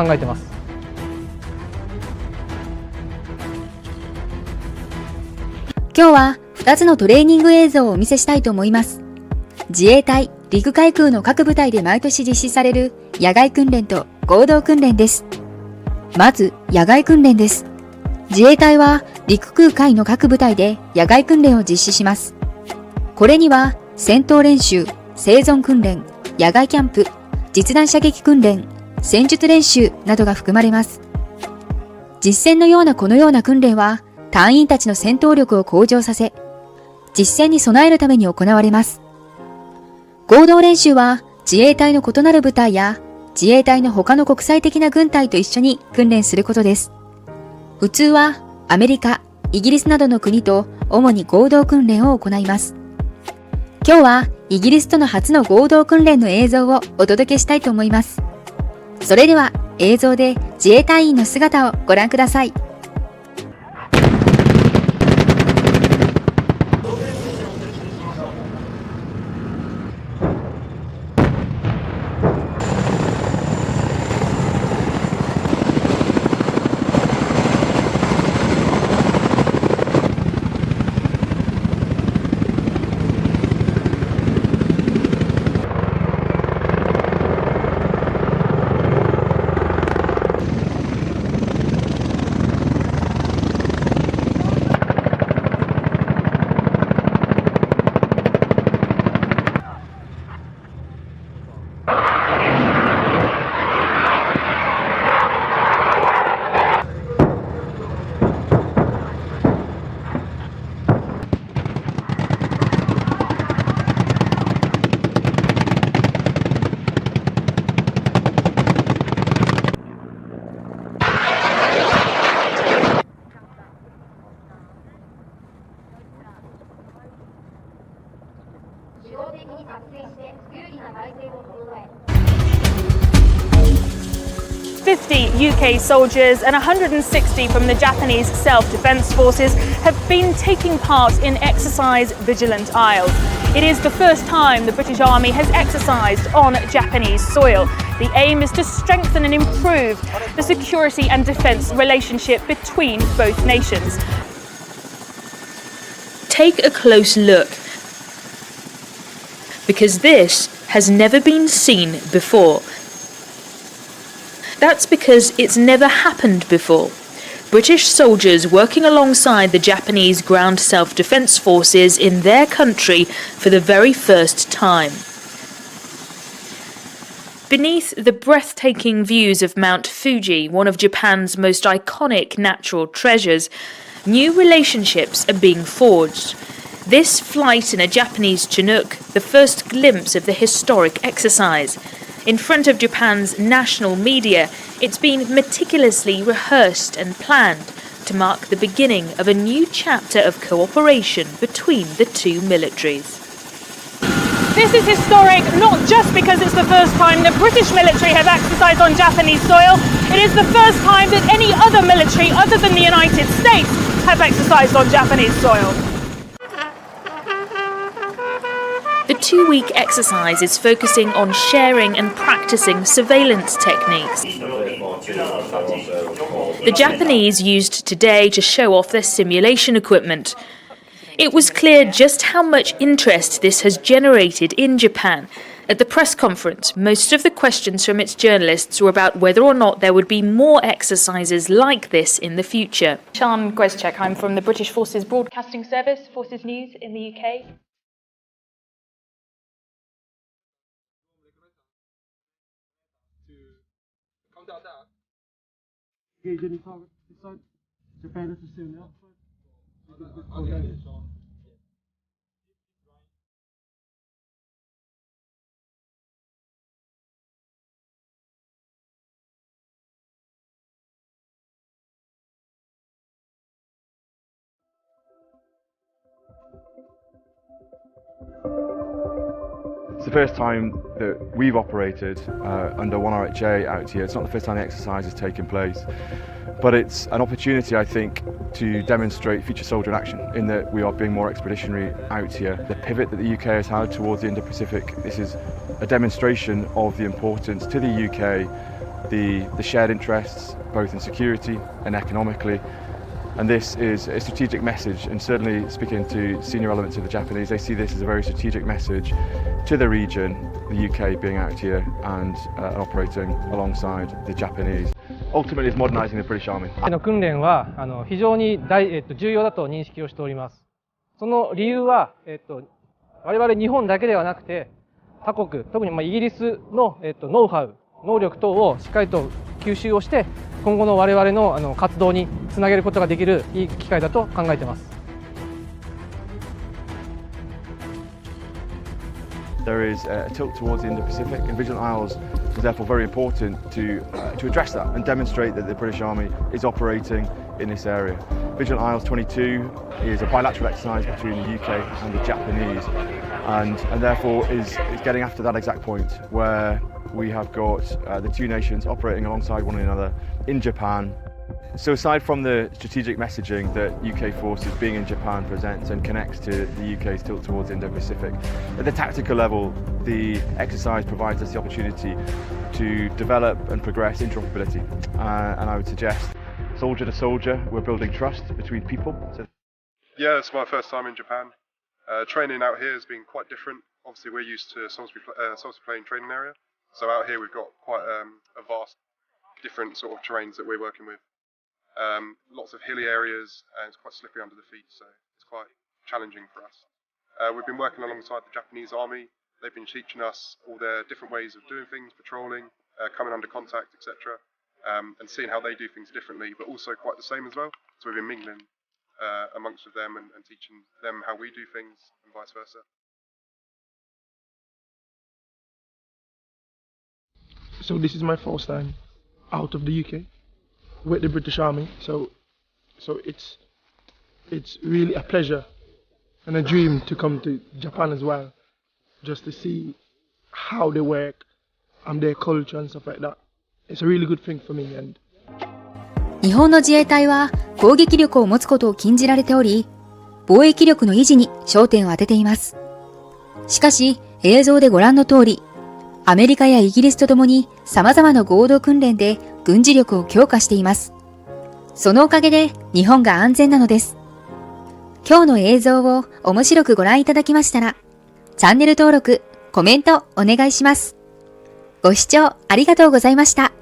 考えてます。今日は2つのトレーニング映像をお見せしたいと思います。自衛隊陸海空の各部隊で毎年実施される野外訓練と合同訓練です。まず野外訓練です。自衛隊は陸空海の各部隊で野外訓練を実施します。これには戦闘練習、生存訓練、野外キャンプ、実弾射撃訓練、戦術練習などが含まれます。実戦のようなこのような訓練は隊員たちの戦闘力を向上させ、実戦に備えるために行われます。合同練習は自衛隊の異なる部隊や自衛隊の他の国際的な軍隊と一緒に訓練することです。普通はアメリカ、イギリスなどの国と主に合同訓練を行います。今日はイギリスとの初の合同訓練の映像をお届けしたいと思います。それでは映像で自衛隊員の姿をご覧ください。50 UK soldiers and 160 from the Japanese Self-Defense Forces have been taking part in Exercise Vigilant Isles. It is the first time the British Army has exercised on Japanese soil. The aim is to strengthen and improve the security and defence relationship between both nations. Take a close look, because this has never been seen before. That's because it's never happened before. British soldiers working alongside the Japanese ground self-defense forces in their country for the very first time. Beneath the breathtaking views of Mount Fuji, one of Japan's most iconic natural treasures, new relationships are being forged. This flight in a Japanese Chinook, the first glimpse of the historic exercise. In front of Japan's national media, it's been meticulously rehearsed and planned to mark the beginning of a new chapter of cooperation between the two militaries. This is historic not just because it's the first time the British military have exercised on Japanese soil, it is the first time that any other military other than the United States have exercised on Japanese soil. The two-week exercise is focusing on sharing and practicing surveillance techniques. The Japanese used today to show off their simulation equipment. It was clear just how much interest this has generated in Japan. At the press conference, most of the questions from its journalists were about whether or not there would be more exercises like this in the future. Sian Gwezczek, I'm from the British Forces Broadcasting Service, Forces News in the UK. Japan is soon out. It's the first time that we've operated under 1RHA out here. It's not the first time the exercise has taken place, but it's an opportunity, I think, to demonstrate future soldier in action, in that we are being more expeditionary out here. The pivot that the UK has had towards the Indo-Pacific, this is a demonstration of the importance to the UK the shared interests, both in security and economically. And this is a strategic message, and certainly speaking to senior elements of the Japanese, they see this as a very strategic message to the region, the UK being out here and operating alongside the Japanese. Ultimately, it's modernising the British Army. の訓練は非常に重要だと認識をしております。その理由は、我々日本だけではなくて、他国、特にイギリスの、ノウハウ、能力等をしっかりと吸収をして、今後の我々の活動につなげることができるいい機会だと考えています。There is a tilt towards the Indo-Pacific, and Vigilant Isles was therefore very important to address that and demonstrate that the British Army is operating in this area. Vigilant Isles 22 is a bilateral exercise between the UK and the Japanese, and therefore is getting after that exact point where we have got the two nations operating alongside one another in Japan. So aside from the strategic messaging that UK forces being in Japan presents and connects to the UK's tilt towards Indo-Pacific, at the tactical level, the exercise provides us the opportunity to develop and progress interoperability. And I would suggest, soldier to soldier, we're building trust between people. Yeah, it's my first time in Japan. Training out here has been quite different. Obviously, we're used to Salisbury Plain training area. So out here we've got quite a vast different sort of terrains that we're working with. Lots of hilly areas, and it's quite slippery under the feet, so it's quite challenging for us. We've been working alongside the Japanese army. They've been teaching us all their different ways of doing things, patrolling, coming under contact, etc. And seeing how they do things differently, but also quite the same as well. So we've been mingling amongst them and teaching them how we do things and vice versa. So this is my first time out of the UK with the British Army, so it's really a pleasure and a dream to come to Japan as well, just to see how they work and their culture and stuff like that. It's a really good thing for me. And 日本の自衛隊は攻撃力を持つことを禁じられており、防疫力の維持に焦点を当てています。しかし映像でご覧の通り、アメリカやイギリスとともに様々な合同訓練で軍事力を強化しています。そのおかげで日本が安全なのです。今日の映像を面白くご覧いただきましたら、チャンネル登録、コメントお願いします。ご視聴ありがとうございました。